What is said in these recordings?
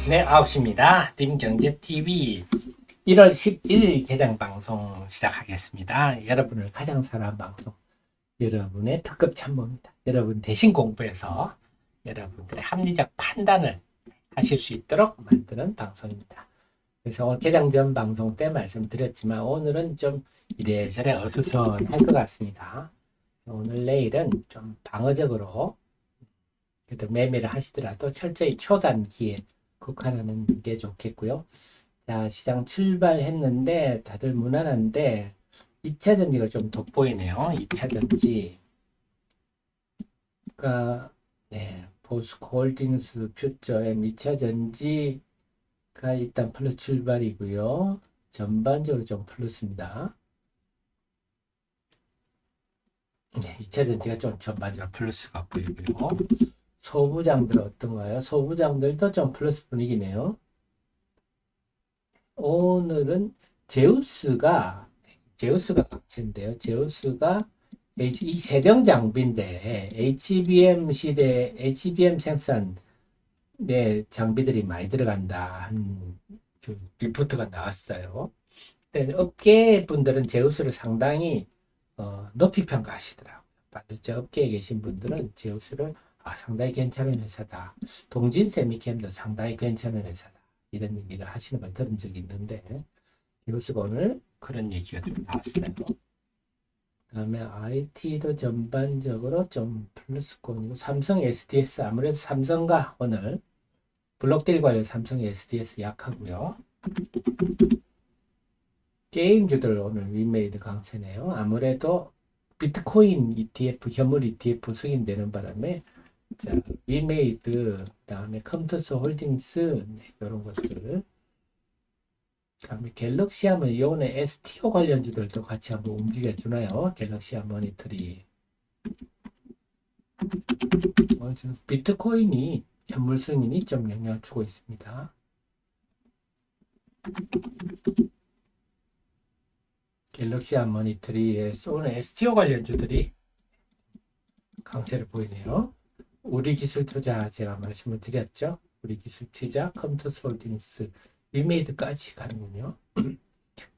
네, 9시입니다. 팀경제TV 1월 11일 개장 방송 시작하겠습니다. 여러분을 가장 사랑하는 방송, 여러분의 특급 참모입니다. 여러분 대신 공부해서 여러분들의 합리적 판단을 하실 수 있도록 만드는 방송입니다. 그래서 오늘 개장 전 방송 때 말씀드렸지만 오늘은 좀 이래저래 어수선할 것 같습니다. 오늘 내일은 좀 방어적으로 그래도 매매를 하시더라도 철저히 초단기에 국한하는 게 좋겠고요. 자, 시장 출발했는데 다들 무난한데 2차 전지가 좀 돋보이네요. 2차 전지가 보스코홀딩스 퓨처엠 2차 전지가 일단 플러스 출발이고요. 전반적으로 좀 플러스입니다. 네, 2차 전지가 좀 전반적으로 플러스가 보이고요. 소부장들 어떤가요? 소부장들도 좀 플러스 분위기네요. 오늘은 제우스가 강세인데요. 제우스가 이 세정 장비인데 HBM 시대 HBM 생산 장비들이 많이 들어간다 한 그 리포트가 나왔어요. 근데 업계 분들은 제우스를 상당히 높이 평가하시더라고요. 반도체 업계에 계신 분들은 제우스를 상당히 괜찮은 회사다. 동진 세미캠도 상당히 괜찮은 회사다. 이런 얘기를 하시는 걸 들은 적이 있는데 제우스가 오늘 그런 얘기가 좀 나왔어요. 그다음에 IT도 전반적으로 좀 플러스권이고 삼성 SDS 아무래도 삼성과 오늘 블록딜 관련 삼성 SDS 약하고요. 게임주들 오늘 윈메이드 강세네요. 아무래도 비트코인 ETF, 현물 ETF 승인되는 바람에 자, 윈메이드, 그다음에 컴투스 홀딩스 이런 것들. 그다음에 갤럭시 하면 이번에 STO 관련주들도 같이 한번 움직여 주나요? 갤럭시 모니터리. 비트코인이 현물 승인이 좀 영향을 주고 있습니다. 갤럭시 모니터리에 오늘 STO 관련주들이 강세를 보이네요. 우리 기술 투자 제가 말씀을 드렸죠. 우리 기술 투자, 컴투스 홀딩스, 위메이드까지 가는군요.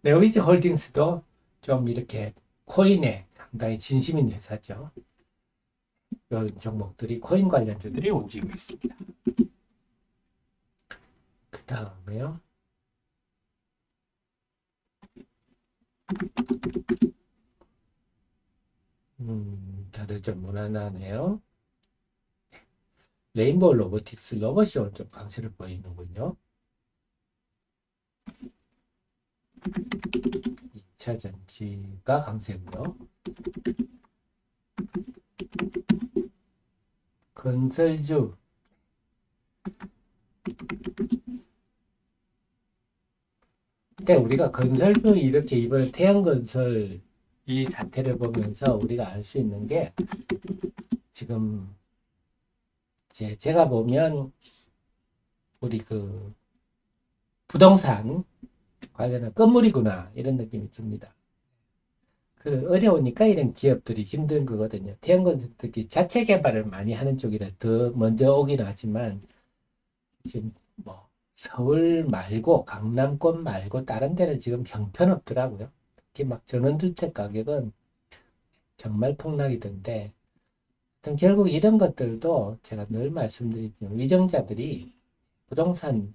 네오이즈 홀딩스도 좀 이렇게 코인에 상당히 진심인 회사죠. 이런 종목들이 코인 관련주들이 움직이고 있습니다. 그 다음에요. 다들 좀 무난하네요. 레인보우 로보틱스 로봇이 오늘 좀 강세를 보이는군요. 2차 전지가 강세고요. 건설주 근데 우리가 건설주 이렇게 이번에 태양건설 이 사태를 보면서 우리가 알 수 있는 게 지금 제가 보면 우리 그 부동산 관련한 건물이구나 이런 느낌이 듭니다. 그 어려우니까 이런 기업들이 힘든 거거든요. 태양건설 특히 자체 개발을 많이 하는 쪽이라 더 먼저 오긴 하지만 지금 뭐 서울 말고 강남권 말고 다른 데는 지금 형편없더라고요. 특히 막 전원주택 가격은 정말 폭락이던데 결국 이런 것들도 제가 늘 말씀드리지만 위정자들이 부동산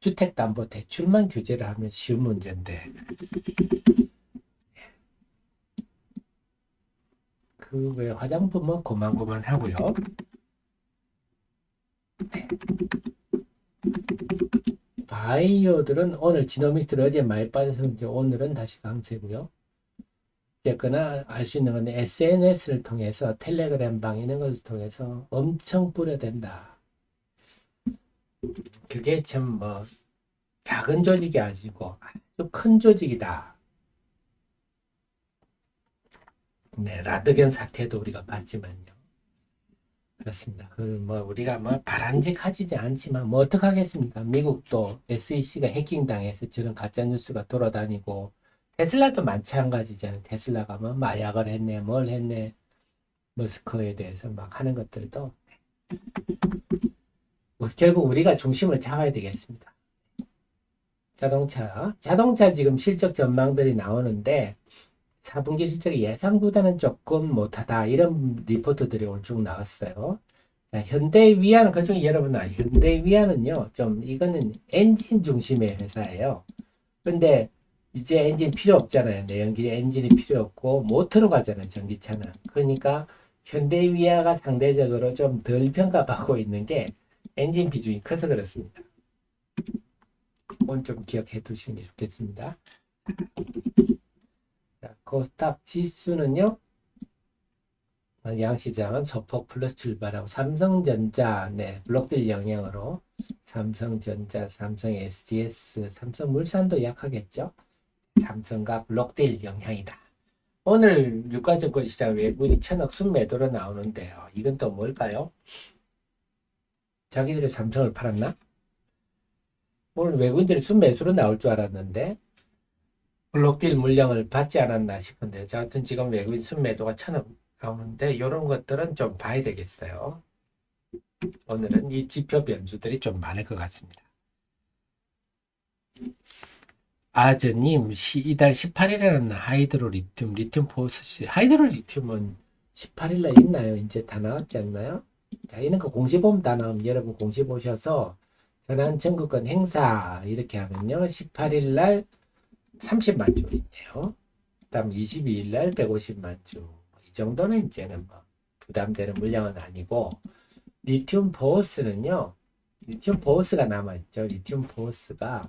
주택담보대출만 규제를 하면 쉬운 문제인데 그 외 화장품은 고만고만하고요. 네. 바이오들은 오늘 지노믹들 어제 많이 빠져서 이제 오늘은 다시 강세고요. 어쨌거나 알 수 있는 건 SNS를 통해서 텔레그램 방 이런 것을 통해서 엄청 뿌려댄다. 그게 참 뭐 작은 조직이 아니고 아주 큰 조직이다. 네, 라드겐 사태도 우리가 봤지만요. 그렇습니다. 뭐 우리가 뭐 바람직하지 않지만 뭐 어떡하겠습니까? 미국도 SEC가 해킹당해서 저런 가짜 뉴스가 돌아다니고 테슬라도 마찬가지잖아요. 테슬라가 뭐 마약을 했네, 뭘 했네, 머스크에 대해서 막 하는 것들도 결국 우리가 중심을 잡아야 되겠습니다. 자동차 지금 실적 전망들이 나오는데 4분기 실적이 예상보다는 조금 못하다 이런 리포트들이 오늘 쭉 나왔어요. 자, 현대위아는 그중에 여러분 현대위아는요 좀 이거는 엔진 중심의 회사예요. 근데 이제 엔진 필요 없잖아요. 내연기 엔진이 필요 없고 모터로 가잖아요. 전기차는. 그러니까 현대위아가 상대적으로 좀 덜 평가받고 있는 게 엔진 비중이 커서 그렇습니다. 오늘 좀 기억해 두시는 게 좋겠습니다. 자, 코스닥 지수는요. 양시장은 소폭 플러스 출발하고 삼성전자, 네, 블록딜 영향으로 삼성전자, 삼성 SDS, 삼성물산도 약하겠죠. 삼성과 블록딜 영향이다. 오늘 유가증권 시장 외국인이 천억 순매도로 나오는데요. 이건 또 뭘까요? 자기들이 삼성을 팔았나? 오늘 외국인들이 순매수로 나올 줄 알았는데 블록딜 물량을 받지 않았나 싶은데 저 같은 지금 외국인 순매도가 천억 나오는데 이런 것들은 좀 봐야 되겠어요. 오늘은 이 지표 변수들이 좀 많을 것 같습니다. 아저님, 이달 18일에는 리튬 포스시, 하이드로리튬은 18일날 있나요? 이제 다 나왔지 않나요? 자, 이런 거 공시 보면 다 나오면 여러분 공시 보셔서 전환 청구권 행사 이렇게 하면요. 18일날 30만 주 있네요. 그 다음 22일날 150만 주. 이 정도는 이제는 뭐 부담되는 물량은 아니고 리튬 보스는요. 리튬 보스가 남아있죠. 리튬 보스가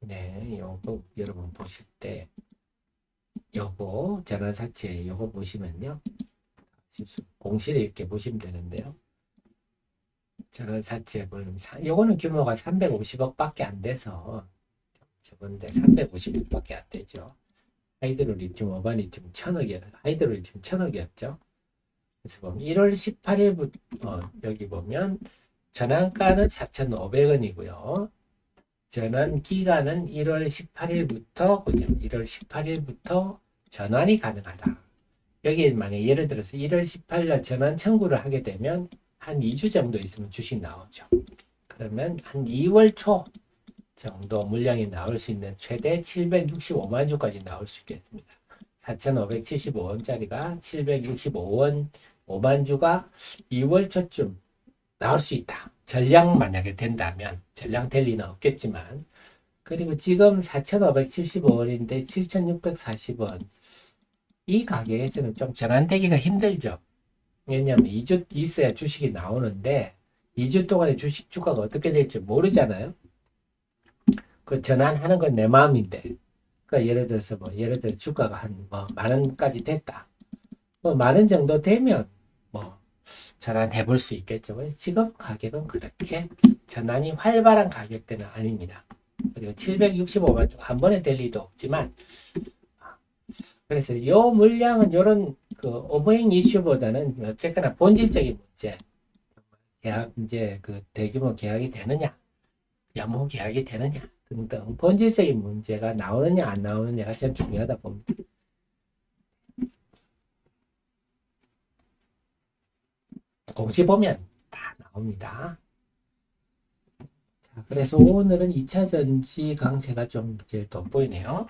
네, 요거 여러분 보실 때 요거 전환 자체 요거 보시면요. 공시를 이렇게 보시면 되는데요. 전환 자체 보면 요거는 규모가 350억 밖에 안 돼서 저건데 350억 밖에 안 되죠. 하이드로리튬, 어바리튬 1000억이었죠. 하이드로리튬 1000억이었죠. 그래서 보면 1월 18일부터 여기 보면 전환가는 4,500원이고요. 전환 기간은 1월 18일부터 1월 18일부터 전환이 가능하다. 여기 만약 예를 들어서 1월 18일 전환 청구를 하게 되면 한 2주 정도 있으면 주식 나오죠. 그러면 한 2월 초 정도 물량이 나올 수 있는 최대 765만 주까지 나올 수 있겠습니다. 4,575원짜리가 765원 5만 주가 2월 초쯤 나올 수 있다. 전량 만약에 된다면 전량 될 리는 없겠지만 그리고 지금 4,575원인데 7,640원 이 가격에서는 좀 전환되기가 힘들죠. 왜냐하면 2주 있어야 주식이 나오는데 2주 동안에 주식 주가가 어떻게 될지 모르잖아요. 그 전환하는 건 내 마음인데 그러니까 예를 들어서 예를 들어 주가가 한 만 원까지 됐다. 만 원 정도 되면 전환해 볼 수 있겠죠. 지금 가격은 그렇게 전환이 활발한 가격대는 아닙니다. 그리고 765만 원 한 번에 될 리도 없지만 그래서 이 물량은 이런 그 오버행 이슈보다는 어쨌거나 본질적인 문제 계약 이제 그 대규모 계약이 되느냐 야무 계약이 되느냐 등등 본질적인 문제가 나오느냐 안 나오느냐가 참 중요하다 봅니다. 공시 보면 다 나옵니다. 자, 그래서 오늘은 2차 전지 강세가 좀 제일 돋보이네요.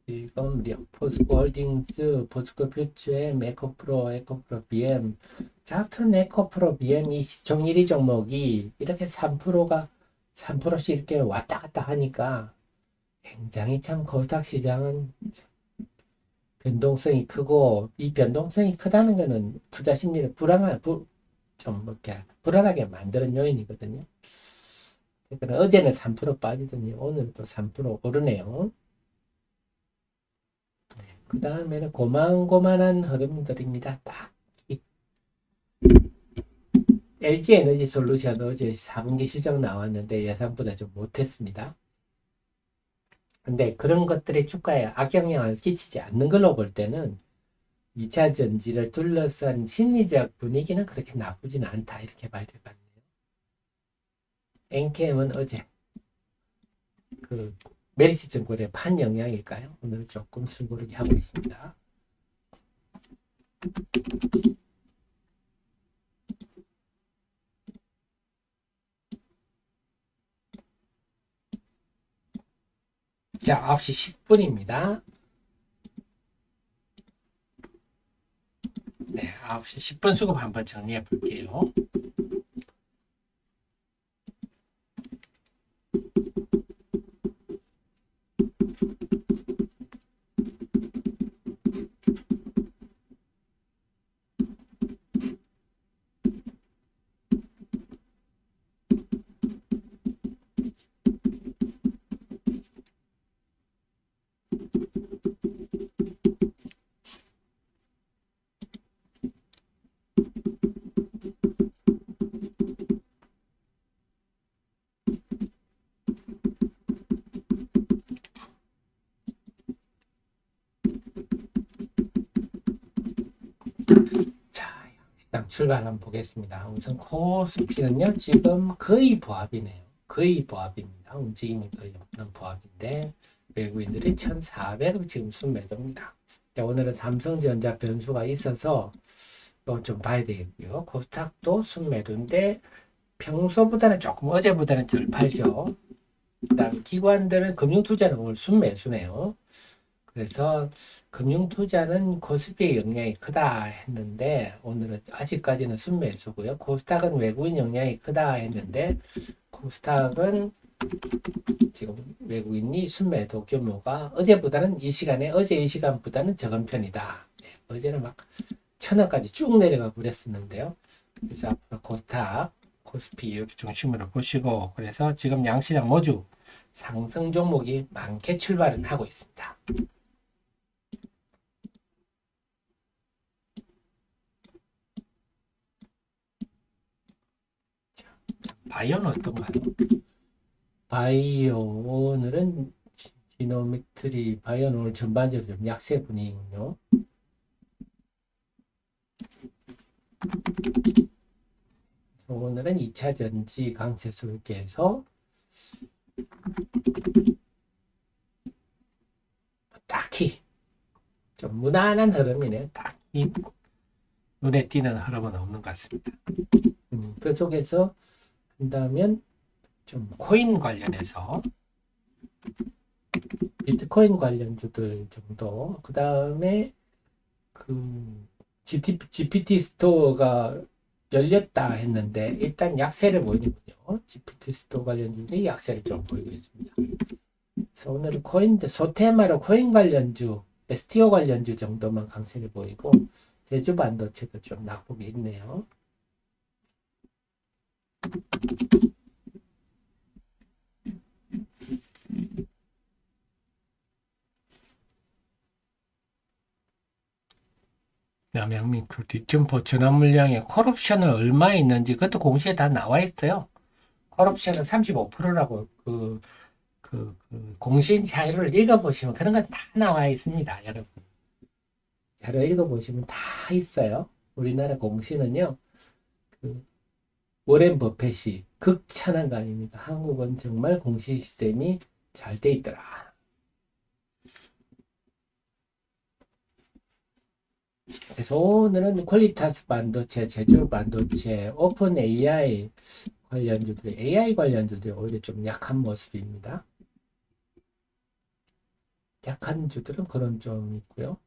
지금 포스코 홀딩스, 포스코 퓨처엠, 에코프로, BM, 같은 에코프로, BM 이 종일이 종목이 이렇게 3%씩 이렇게 왔다 갔다 하니까 굉장히 참 코스닥 시장은 변동성이 크고 이 변동성이 크다는 것은 투자 심리를 좀 이렇게 불안하게 만드는 요인이거든요. 그러니까 어제는 3% 빠지더니 오늘 또 3% 오르네요. 그 다음에는 고만고만한 흐름들입니다. 딱 LG 에너지 솔루션 어제 4분기 실적 나왔는데 예상보다 좀 못했습니다. 근데 그런 것들이 주가에 악영향을 끼치지 않는 걸로 볼 때는 2차 전지를 둘러싼 심리적 분위기는 그렇게 나쁘지는 않다 이렇게 봐야 될 것 같네요. 엔캠은 어제 그 메리츠 증권의 판 영향일까요? 오늘 조금 숨고르기 하고 있습니다. 자, 9시 10분입니다. 네, 9시 10분 수급 한번 정리해 볼게요. 자, 시장 출발 한번 보겠습니다. 우선 코스피는요, 지금 거의 보합이네요. 거의 보합입니다. 움직임이 거의 없는 보합인데, 외국인들이 1,400 지금 순매도입니다. 오늘은 삼성전자 변수가 있어서 또 좀 봐야 되겠고요. 코스닥도 순매도인데, 평소보다는 조금 어제보다는 덜 팔죠. 그다음 기관들은 금융투자는 오늘 순매수네요. 그래서 금융투자는 코스피의 영향이 크다 했는데 오늘은 아직까지는 순매수고요. 코스닥은 외국인 영향이 크다 했는데 코스닥은 지금 외국인이 순매도 규모가 어제보다는 어제 이 시간보다는 적은 편이다. 네, 어제는 막 1,000원까지 쭉 내려가 버렸었는데요. 그래서 앞으로 코스닥, 코스피 이렇게 중심으로 보시고 그래서 지금 양시장 모두 상승 종목이 많게 출발은 하고 있습니다. 바이오는 어떤가요? 바이오 오늘은 지노메트리 바이오는 오늘 전반적으로 좀 약세 분위기군요. 오늘은 2차 전지 강세 속에서 딱히 좀 무난한 흐름이네요. 딱히 눈에 띄는 흐름은 없는 것 같습니다. 그 속에서 한다면 좀 코인 관련해서 비트코인 관련주들 정도 그 다음에 그 GPT 스토어가 열렸다 했는데 일단 약세를 보이는군요. GPT 스토어 관련주들이 약세를 좀 보이고 있습니다. 그래서 오늘은 소테마로 코인 관련주, STO 관련주 정도만 강세를 보이고 제주 반도체도 좀 낙폭이 있네요. 남양민크 리튬포 전환 물량에 콜옵션을 얼마 있는지 그것도 공시에 다 나와 있어요. 콜옵션은 35%라고 그 공시 자료를 읽어보시면 그런 거 다 나와 있습니다, 여러분. 자료 읽어보시면 다 있어요. 우리나라 공시는요, 그 워렌 버핏이 극찬한 거 아닙니까? 한국은 정말 공시 시스템이 잘 돼 있더라. 그래서 오늘은 퀄리타스 반도체, 제조 반도체, 오픈 AI 관련주들이 오히려 좀 약한 모습입니다. 약한 주들은 그런 좀 있고요.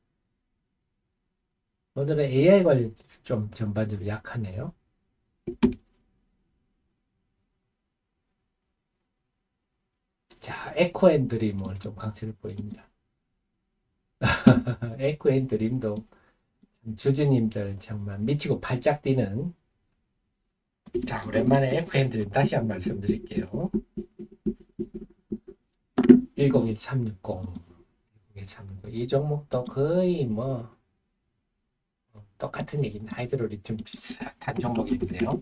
오늘은 AI 관련 좀 전반적으로 약하네요. 자, 에코앤드림을 좀 강세를 보입니다. 에코앤드림도 주주님들 정말 미치고 팔짝 뛰는. 자, 오랜만에 에코앤드림 다시 한 번 말씀드릴게요. 101360 이 종목도 거의 뭐 똑같은 얘기입니다. 하이드로리튬 비슷한 종목인데요.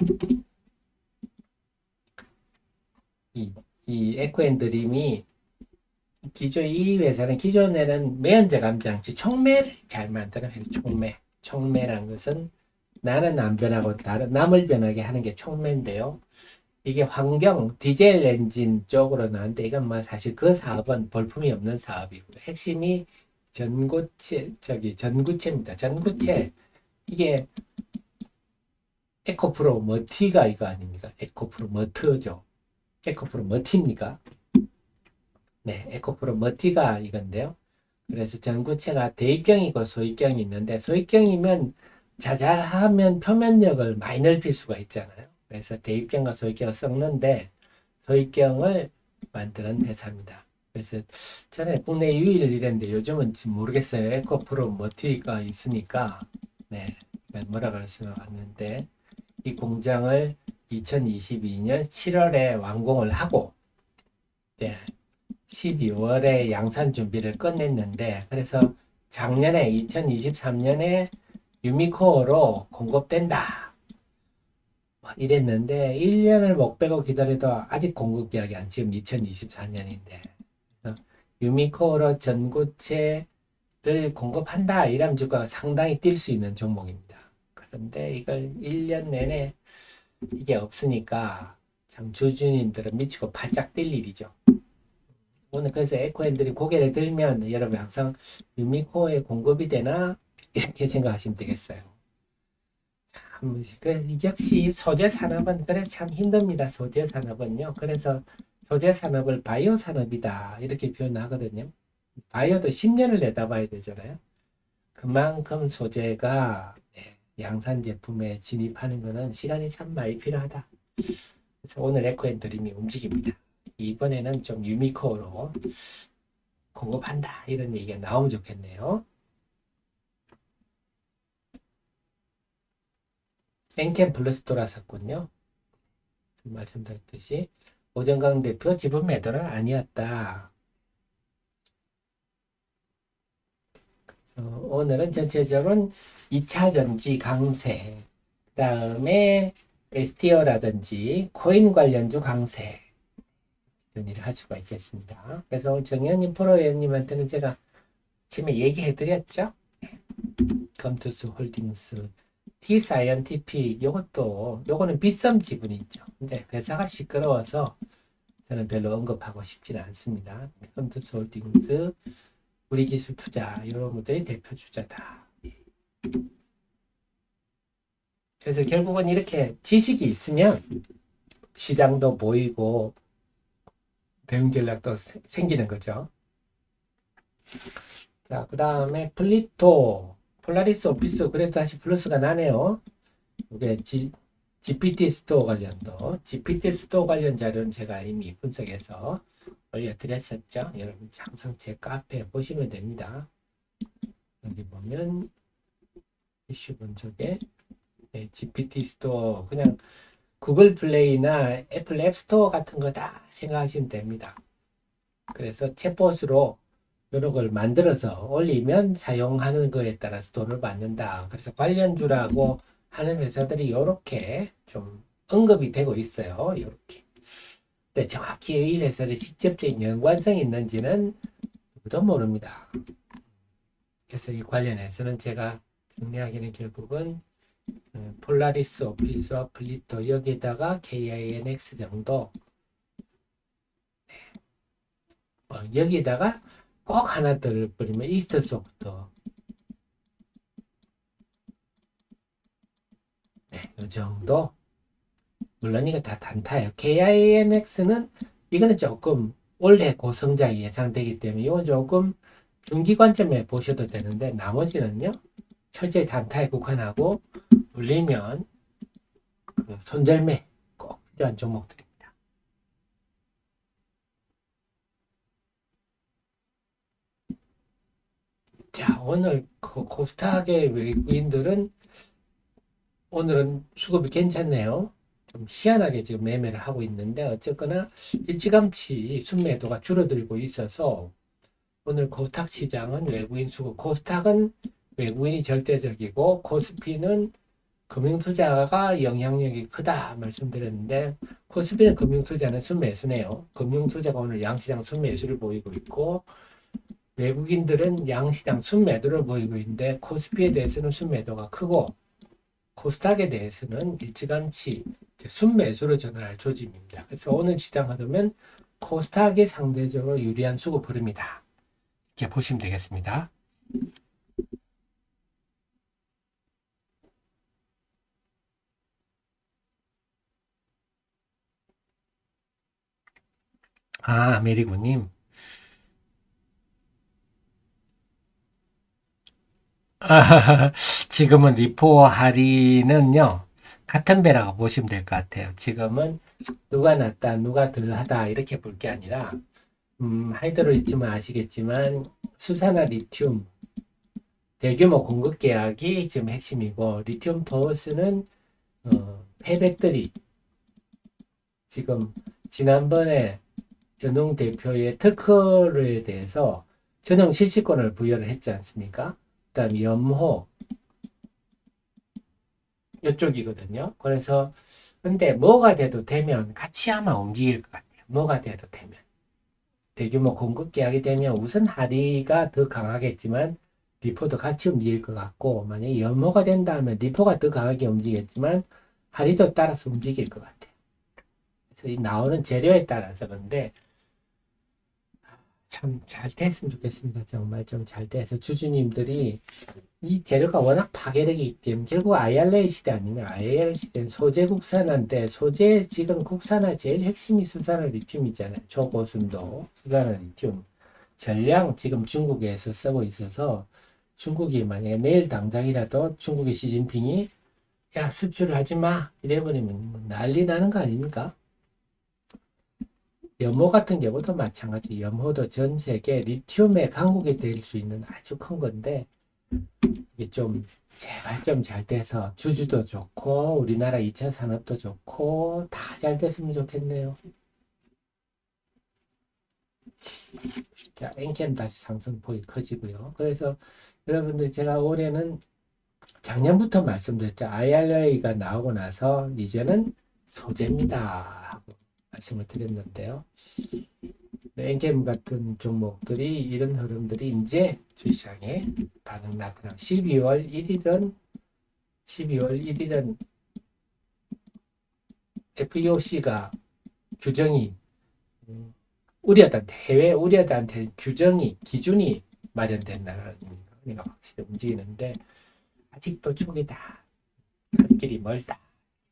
이 에코앤드림이 이 회사는 기존에는 매연제감 장치 촉매를 잘 만드는 회사. 촉매란 것은 나는 안 변하고 남을 변하게 하는 게 촉매인데요. 이게 환경 디젤 엔진 쪽으로 나왔는데 이건 뭐 사실 그 사업은 볼품이 없는 사업이고요. 핵심이 전구체입니다. 전구체 이게 에코프로 머티가 이거 아닙니까? 에코프로 머트죠. 에코프로 머티입니까? 네, 에코프로 머티가 이건데요. 그래서 전구체가 대입경이고 소입경이 있는데 소입경이면 자잘하면 표면력을 많이 넓힐 수가 있잖아요. 그래서 대입경과 소입경을 섞는데 소입경을 만드는 회사입니다. 그래서 전에 국내 유일 이랬는데 요즘은 지금 모르겠어요. 에코프로 머티가 있으니까 네, 뭐라 그럴 수는 없는데 이 공장을 2022년 7월에 완공을 하고 네, 12월에 양산 준비를 끝냈는데 그래서 작년에 2023년에 유미코어로 공급된다 이랬는데 1년을 못 빼고 기다려도 아직 공급 계약이 안 지금 2024년인데 유미코어로 전고체를 공급한다 이러면 주가가 상당히 뛸 수 있는 종목입니다. 그런데 이걸 1년 내내 이게 없으니까 참 주주님들은 미치고 팔짝 뛸 일이죠. 오늘 그래서 에코앤들이 고개를 들면 여러분 항상 유미코어에 공급이 되나 이렇게 생각하시면 되겠어요. 그래서 역시 소재 산업은 그래서 참 힘듭니다. 소재 산업은요. 그래서 소재 산업을 바이오 산업이다 이렇게 표현하거든요. 바이오도 10년을 내다봐야 되잖아요. 그만큼 소재가 양산 제품에 진입하는 것은 시간이 참 많이 필요하다. 그래서 오늘 에코앤드림이 움직입니다. 이번에는 좀 유미코어로 공급한다 이런 얘기가 나오면 좋겠네요. 엔캠 플러스 돌아섰군요. 말씀드렸듯이 오정강 대표 지분 매도는 아니었다. 오늘은 전체적으로 2차 전지 강세, 그 다음에 STO라든지 코인 관련주 강세 이런 일을 할 수가 있겠습니다. 그래서 정현님 프로위원님한테는 제가 아침에 얘기해 드렸죠. 검투스 홀딩스, T사이언티픽 요거는 빗썸 지분이 있죠. 근데 회사가 시끄러워서 저는 별로 언급하고 싶지는 않습니다. 검투스 홀딩스, 우리기술투자 이런 것들이 대표 주자다. 그래서 결국은 이렇게 지식이 있으면 시장도 보이고 대응 전략도 생기는 거죠. 자, 그 다음에 플리토, 폴라리스 오피스 그래도 다시 플러스가 나네요. 이게 GPT 스토어 관련도 GPT 스토어 관련 자료는 제가 이미 분석해서 올려드렸었죠. 여러분 항상 제 카페에 보시면 됩니다. 여기 보면 이슈 분석에 GPT 스토어 그냥 구글 플레이나 애플 앱 스토어 같은 거 다 생각하시면 됩니다. 그래서 챗봇으로 이런 걸 만들어서 올리면 사용하는 거에 따라서 돈을 받는다. 그래서 관련주라고 하는 회사들이 이렇게 좀 언급이 되고 있어요. 이렇게. 근데 정확히 이 회사를 직접적인 연관성이 있는지는 누구도 모릅니다. 그래서 이 관련해서는 제가 정리하기는 결국은 폴라리스 오피스와 플리토 여기다가 KINX 정도 여기다가 꼭 하나 더 버리면 이스트 소프트 이 정도 물론 이거 다 단타예요. KINX는 이거는 조금 올해 고성장이 예상되기 때문에 이건 조금 중기 관점에 보셔도 되는데 나머지는요 철저히 단타에 국한하고 물리면 그 손절매 꼭 필요한 종목들입니다. 자 오늘 그 코스닥의 외국인들은 오늘은 수급이 괜찮네요. 좀 희한하게 지금 매매를 하고 있는데 어쨌거나 일찌감치 순매도가 줄어들고 있어서 오늘 코스닥 시장은 외국인 수급, 코스닥은 외국인이 절대적이고 코스피는 금융투자가 영향력이 크다 말씀드렸는데 코스피는 금융투자는 순매수네요. 금융투자가 오늘 양시장 순매수를 보이고 있고 외국인들은 양시장 순매도를 보이고 있는데 코스피에 대해서는 순매도가 크고 코스닥에 대해서는 일찌감치 순매수로 전환할 조짐입니다. 그래서 오늘 시장 흐름은 코스닥이 상대적으로 유리한 수급 흐름이다. 이렇게 보시면 되겠습니다. 아, 메리고님. 지금은 리포 할인은요, 같은 배라고 보시면 될 것 같아요. 지금은 누가 낫다, 누가 덜하다, 이렇게 볼 게 아니라, 하이드로리튬은 아시겠지만, 수산화 리튬 대규모 공급 계약이 지금 핵심이고, 리튬 포스는, 폐배터리, 지금, 지난번에 전용 대표의 특허에 대해서 전용 실시권을 부여를 했지 않습니까? 그다음 염호, 이쪽이거든요. 그래서 근데 뭐가 돼도 되면 같이 아마 움직일 것 같아요. 뭐가 돼도 되면 대규모 공급 계약이 되면 우선 하리가 더 강하겠지만 리포도 같이 움직일 것 같고 만약에 연호가 된다면 리포가 더 강하게 움직이겠지만 하리도 따라서 움직일 것 같아요. 그래서 이 나오는 재료에 따라서 근데 참 잘 됐으면 좋겠습니다. 정말 좀 잘 돼서 주주님들이 이 재료가 워낙 파괴력이 있기 때문에 결국 IRA 시대 아니냐. IRA 시대는 소재 국산화인데 소재 지금 국산화 제일 핵심이 수산화 리튬이잖아요. 초고순도 수산화 리튬. 전량 지금 중국에서 쓰고 있어서 중국이 만약에 내일 당장이라도 중국의 시진핑이 야 수출하지 마 이래버리면 뭐 난리 나는 거 아닙니까? 염호 같은 경우도 마찬가지. 염호도 전 세계 리튬의 강국이 될 수 있는 아주 큰 건데 이게 좀 제발 좀 잘 돼서 주주도 좋고 우리나라 2차 산업도 좋고 다 잘 됐으면 좋겠네요. 자, 엔캠 다시 상승폭이 커지고요. 그래서 여러분들 제가 올해는 작년부터 말씀드렸죠. IRA가 나오고 나서 이제는 소재입니다 하고 말씀을 드렸는데요. 엔캠 같은 종목들이 이런 흐름들이 이제 주시장에 반응 나타나 12월 1일은 FEOC가 규정이 우려한테 해외 우려한테 규정이 기준이 마련된다는 의미가 확실히 움직이는데 아직도 초기다. 갈 길이 멀다.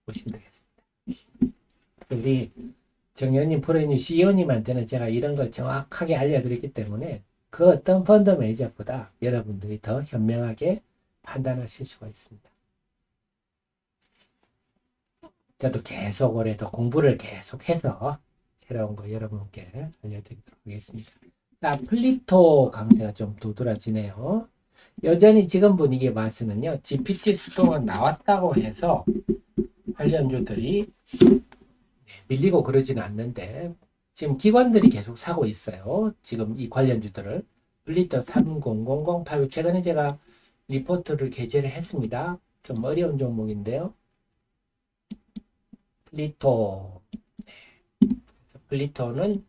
보시면 되겠습니다. 우리 정현님, 프로님, CEO님한테는 제가 이런 걸 정확하게 알려드렸기 때문에 그 어떤 펀드 매니저보다 여러분들이 더 현명하게 판단하실 수가 있습니다. 저도 계속 올해도 공부를 계속해서 새로운 거 여러분께 알려드리도록 하겠습니다. 자, 플리토 강세가 좀 도드라지네요. 여전히 지금 분위기에 봐서는요, GPT 스토어가 나왔다고 해서 관련주들이 밀리고 그러지는 않는데, 지금 기관들이 계속 사고 있어요. 지금 이 관련주들을. 플리토 300088, 최근에 제가 리포트를 게재를 했습니다. 좀 어려운 종목인데요. 플리토. 플리토는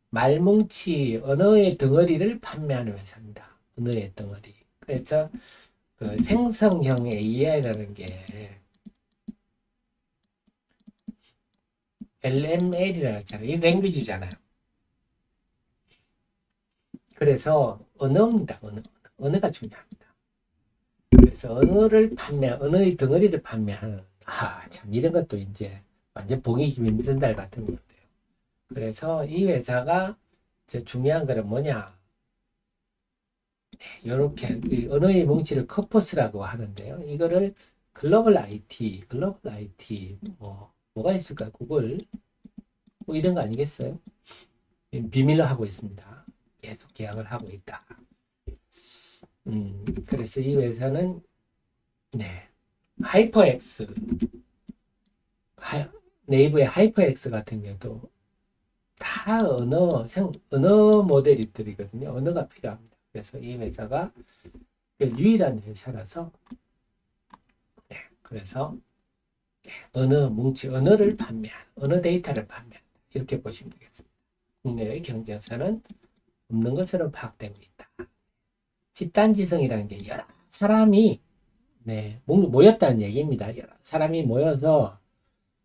말뭉치 언어의 덩어리를 판매하는 회사입니다. 언어의 덩어리. 그래서 그 생성형 AI라는 게 LML이라고 했잖아요. 이 랭귀지잖아요. 그래서 언어입니다. 언어가 중요합니다. 그래서 언어의 덩어리를 판매하는, 참, 이런 것도 이제 완전 봉이 김인달 같은 건데요. 그래서 이 회사가 이제 중요한 거는 뭐냐. 이렇게 언어의 뭉치를 커퍼스라고 하는데요. 이거를 글로벌 IT, 뭐가 있을까요? 구글, 뭐 이런 거 아니겠어요? 비밀로 하고 있습니다. 계속 계약을 하고 있다. 그래서 이 회사는, 네, 하이퍼엑스, 네이버의 하이퍼엑스 같은 경우도 다 언어 모델들이거든요. 언어가 필요합니다. 그래서 이 회사가 유일한 회사라서, 네, 그래서 언어를 언어 데이터를 판매한다. 이렇게 보시면 되겠습니다. 국내의 경쟁사는 없는 것처럼 파악되고 있다. 집단지성이라는 게 여러 사람이 모였다는 얘기입니다. 여러 사람이 모여서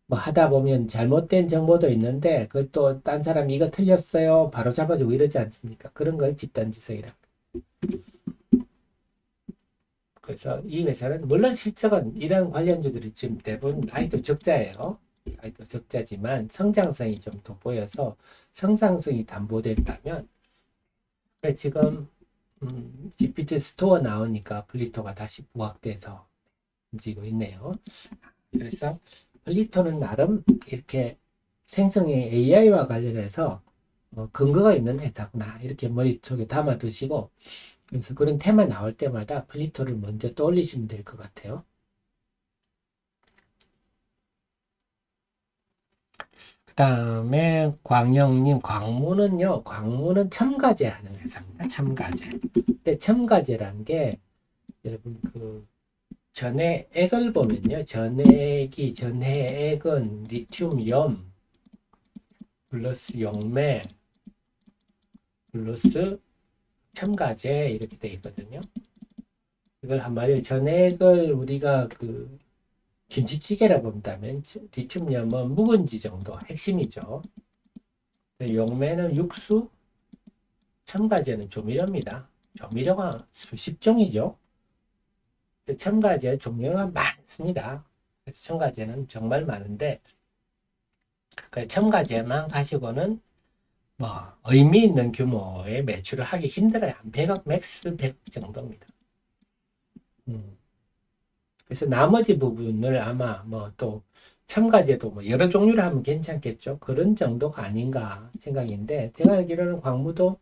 뭐 하다 보면 잘못된 정보도 있는데 그것도 딴 사람이 이거 틀렸어요. 바로 잡아주고 이러지 않습니까? 그런 걸 집단지성이라. 그래서 이 회사는 물론 실적은 이런 관련주들이 지금 대부분 아직도 적자예요. 아직도 적자지만 성장성이 좀 돋보여서 성장성이 담보된다면 지금 GPT 스토어 나오니까 플리토가 다시 부각돼서 움직이고 있네요. 그래서 플리토는 나름 이렇게 생성의 AI와 관련해서 근거가 있는 회사구나 이렇게 머릿속에 담아두시고, 그래서 그런 테마 나올 때마다 플리토를 먼저 떠올리시면 될 것 같아요. 그 다음에 광영님, 광무는 첨가제 하는 회사입니다. 첨가제. 근데 첨가제란 게 여러분 그 전해액을 보면요, 전해액은 리튬,염 플러스 용매 플러스 첨가제 이렇게 돼 있거든요. 이걸 한마디로 전액을 우리가 그 김치찌개라 본다면 리튬염은 묵은지 정도 핵심이죠. 용매는 육수, 첨가제는 조미료입니다. 조미료가 수십 종이죠. 첨가제 종류가 많습니다. 그래서 첨가제는 정말 많은데 그 첨가제만 가지고는 뭐 의미 있는 규모의 매출을 하기 힘들어요. 한 100억, 맥스 100억 정도입니다. 그래서 나머지 부분을 아마 뭐 또 첨가제도 뭐 여러 종류를 하면 괜찮겠죠. 그런 정도가 아닌가 생각인데, 제가 알기로는 광무도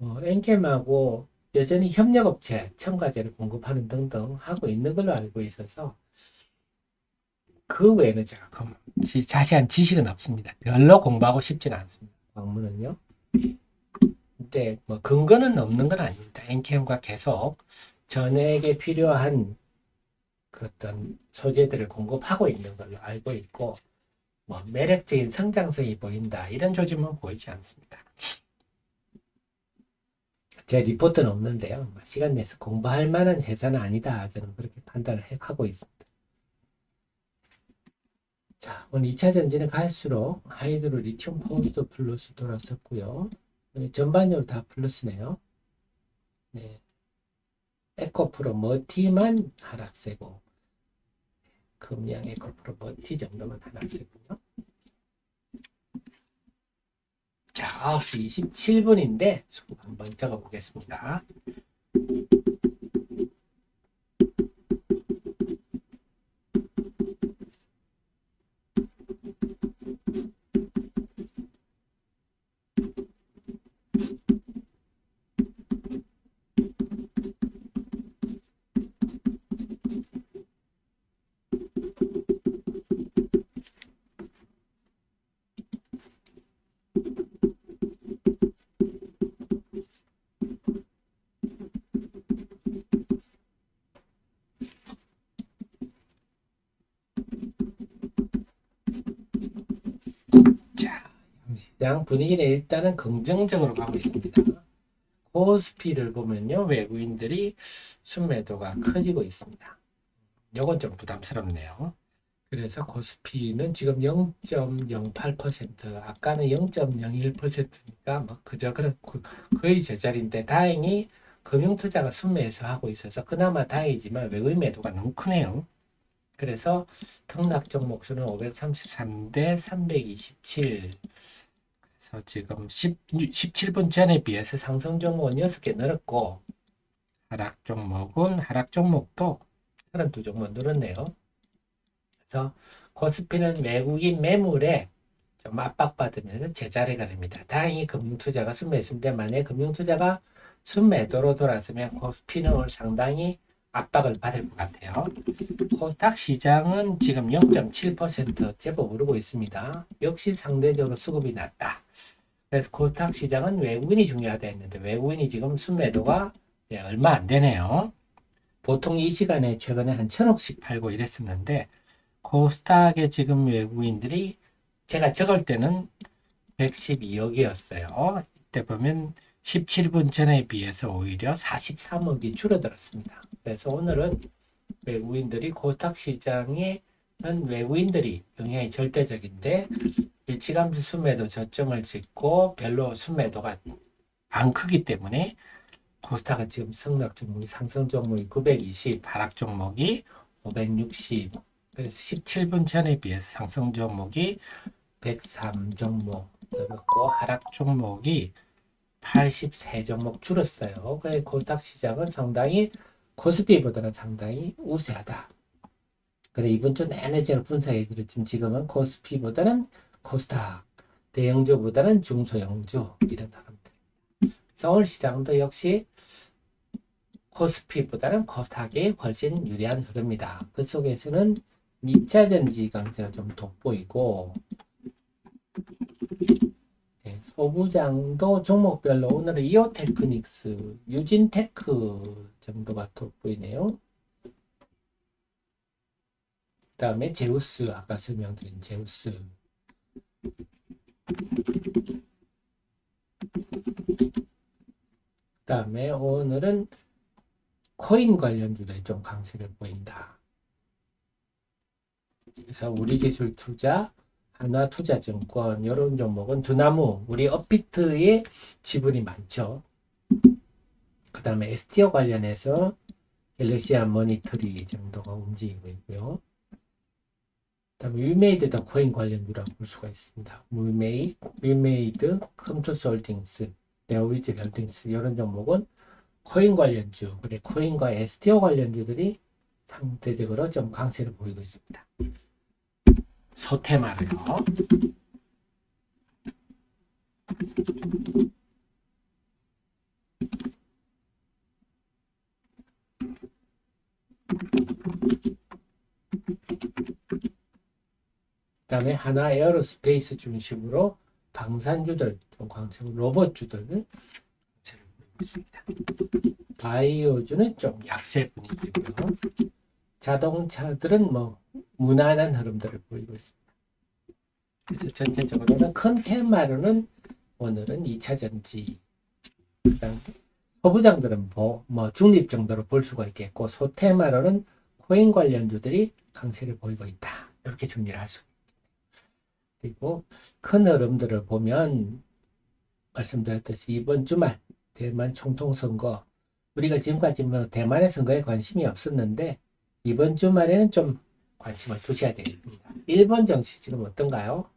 엔캠하고 여전히 협력업체 첨가제를 공급하는 등등 하고 있는 걸로 알고 있어서 그 외에는 제가 자세한 지식은 없습니다. 별로 공부하고 싶지는 않습니다. 광무는요. 근데 뭐 근거는 없는 건 아닙니다. 엔캠과 계속 전액에 필요한 그 어떤 소재들을 공급하고 있는 걸로 알고 있고, 뭐 매력적인 성장성이 보인다 이런 조짐은 보이지 않습니다. 제 리포트는 없는데요. 시간 내서 공부할 만한 회사는 아니다. 저는 그렇게 판단을 하고 있습니다. 자, 오늘 2차 전지는 갈수록 하이드로 리튬 포스트 플러스 돌아섰고요. 전반적으로 다 플러스네요. 네. 에코프로 머티만 하락세고, 금양 에코프로 머티 정도만 하락세군요. 자, 9시 27분인데 수급 한번 적어보겠습니다. 자, 시장 분위기는 일단은 긍정적으로 가고 있습니다. 코스피를 보면요, 외국인들이 순매도가 커지고 있습니다. 이건 좀 부담스럽네요. 그래서 코스피는 지금 0.08%, 아까는 0.01%니까 뭐 그저 거의 제자리인데, 다행히 금융투자가 순매수하고 있어서 그나마 다행이지만 외국인 매도가 너무 크네요. 그래서 등락 종목 수는 533대 327. 그래서 지금 17분 전에 비해서 상승 종목은 6개 늘었고, 하락 종목도 32종목 늘었네요. 그래서 코스피는 외국인 매물에 좀 압박받으면서 제자리가 됩니다. 다행히 금융투자가 순매수인데, 만약에 금융투자가 순매도로 돌아서면 코스피는 오늘 상당히 압박을 받을 것 같아요. 코스닥 시장은 지금 0.7% 제법 오르고 있습니다. 역시 상대적으로 수급이 낮다. 그래서 코스닥 시장은 외국인이 중요하다 했는데, 외국인이 지금 순매도가 얼마 안 되네요. 보통 이 시간에 최근에 한 1,000억씩 팔고 이랬었는데, 코스닥에 지금 외국인들이 제가 적을 때는 112억이었어요. 이때 보면 17분 전에 비해서 오히려 43억이 줄어들었습니다. 그래서 오늘은 외국인들이 코스닥 시장에는 외국인들이 영향이 절대적인데, 일찌감치 순매도 저점을 찍고 별로 순매도가 안 크기 때문에 코스닥은 지금 상승 종목이 920, 하락 종목이 560. 그래서 17분 전에 비해서 상승 종목이 103 종목 늘었고, 하락 종목이 83종목 줄었어요. 그 코스닥 시장은 상당히 코스피보다는 상당히 우세하다. 그래 이번 주 내내 제가 분석해 드렸지만 지금은 코스피보다는 코스닥, 대형주보다는 중소형주 이런 사람들. 그래서 오늘 시장도 역시 코스피보다는 코스닥이 훨씬 유리한 흐름이다. 그 속에서는 2차전지 강세가 좀 돋보이고 소부장도 종목별로 오늘은 이오테크닉스, 유진테크 정도가 돋보이네요. 그 다음에 제우스, 아까 설명드린 제우스. 그 다음에 오늘은 코인 관련주들이 좀 강세를 보인다. 그래서 우리기술투자, 한화투자증권 이런 종목은 두나무, 우리 업비트의 지분이 많죠. 그 다음에 STO 관련해서 갤럭시아 모니터리 정도가 움직이고 있고요. 그 다음에 위메이드도 코인 관련주라고 볼 수가 있습니다. 위메이드, 컴투스홀딩스, 네오위즈 홀딩스 이런 종목은 코인 관련주, 그래 코인과 STO 관련주들이 상대적으로 좀 강세를 보이고 있습니다. 소테마르요. 그 다음에 하나 에어로스페이스 중심으로 방산주들, 좀 강세고 로봇주들 강세를 보이고 있습니다. 바이오주는 좀 약세 분위기고요. 자동차들은 뭐 무난한 흐름들을 보이고 있습니다. 그래서 전체적으로는 큰 테마로는 오늘은 2차전지, 그다음 소부장들은 뭐 중립 정도로 볼 수가 있겠고 소테마로는 코인 관련주들이 강세를 보이고 있다. 이렇게 정리를 할 수 있습니다. 그리고 큰 흐름들을 보면 말씀드렸듯이 이번 주말 대만 총통선거, 우리가 지금까지 뭐 대만의 선거에 관심이 없었는데 이번 주말에는 좀 관심을 두셔야 되겠습니다. 일본 정치 지금 어떤가요?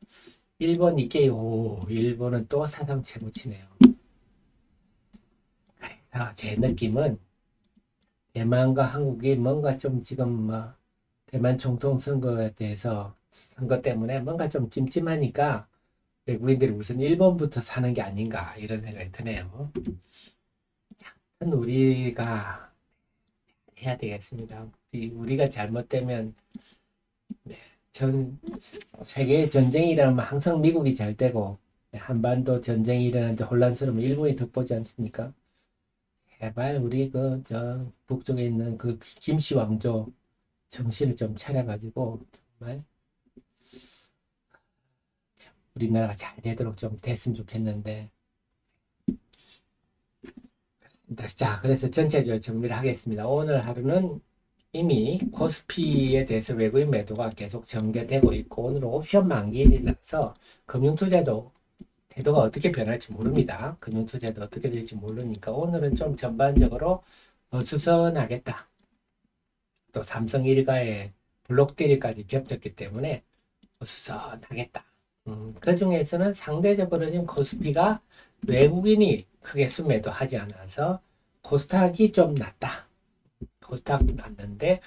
일본 니케이오, 일본은 또 사상 최고치네요. 그래서 제 느낌은 대만과 한국이 뭔가 좀 지금 뭐 대만 총통 선거에 대해서 선거 때문에 뭔가 좀 찜찜하니까 외국인들이 우선 일본부터 사는 게 아닌가 이런 생각이 드네요. 우리가 해야 되겠습니다. 우리가 잘못되면 전 세계 전쟁이 일어나면 항상 미국이 잘 되고 한반도 전쟁이 일어나는데 혼란스러우면 일본이 득보지 않습니까? 제발 우리 저 북쪽에 있는 그 김씨 왕조 정신을 좀 차려가지고 정말 우리나라가 잘 되도록 좀 됐으면 좋겠는데. 자, 그래서 전체적으로 정리를 하겠습니다. 오늘 하루는 이미 코스피에 대해서 외국인 매도가 계속 전개되고 있고 오늘은 옵션 만기일이라서 금융투자도 태도가 어떻게 변할지 모릅니다. 금융투자도 어떻게 될지 모르니까 오늘은 좀 전반적으로 어수선하겠다. 또 삼성 일가의 블록딜까지 겹쳤기 때문에 어수선하겠다. 그 중에서는 상대적으로 지금 코스피가 외국인이 크게 순매도하지 않아서 코스닥이 좀 낮다. 코스닥 낮는데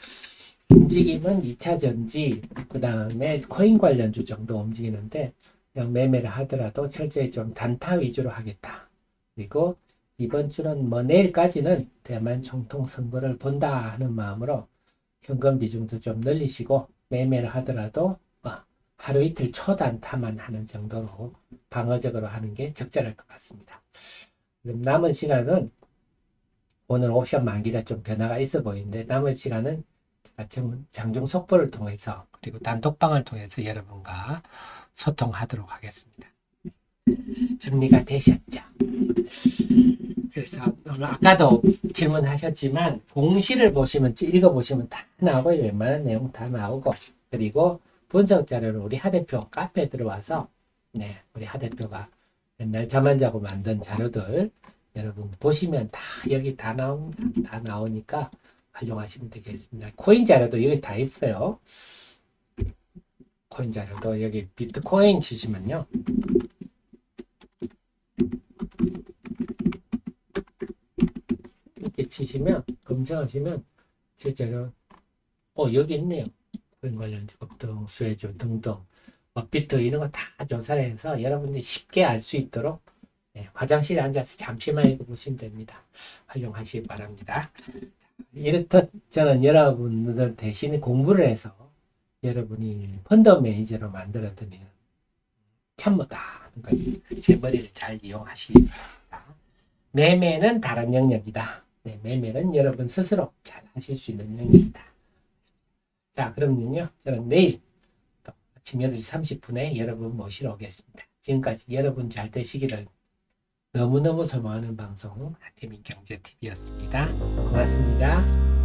움직임은 2차전지 그 다음에 코인 관련주 정도 움직이는데 그냥 매매를 하더라도 철저히 좀 단타 위주로 하겠다. 그리고 이번 주는 뭐 내일까지는 대만 총통 선거를 본다 하는 마음으로 현금 비중도 좀 늘리시고 매매를 하더라도 하루 이틀 초단타만 하는 정도로 방어적으로 하는 게 적절할 것 같습니다. 그럼 남은 시간은 오늘 옵션 만기라 좀 변화가 있어 보이는데 남은 시간은 장중 속보를 통해서 그리고 단톡방을 통해서 여러분과 소통하도록 하겠습니다. 정리가 되셨죠? 그래서 아까도 질문하셨지만 공시를 보시면 읽어보시면 다 나오고요. 웬만한 내용 다 나오고 그리고 분석 자료는 우리 하 대표 카페에 들어와서 우리 하 대표가 옛날 잠 안 자고 만든 자료들 여러분 보시면 다 여기 다 나오니까 활용하시면 되겠습니다. 코인 자료도 여기 다 있어요. 코인 자료도 여기 비트코인 치시면요. 치시면 검색하시면 실제로 여기 있네요. 코인 관련 급등, 수혜주 등등 업비트 이런 거 다 조사를 해서 여러분들이 쉽게 알 수 있도록 화장실에 앉아서 잠시만 읽어보시면 됩니다. 활용하시기 바랍니다. 이렇듯 저는 여러분들 대신 공부를 해서 여러분이 펀드 매니저로 만들어드리는 참모다. 그러니까 제 머리를 잘 이용하시기 바랍니다. 매매는 다른 영역이다. 매매는 여러분 스스로 잘 하실 수 있는 영역이다. 자, 그럼요. 저는 내일 또 아침 8시 30분에 여러분 모시러 오겠습니다. 지금까지 여러분 잘 되시기를 너무너무 소망하는 방송 하태민 경제TV였습니다. 고맙습니다.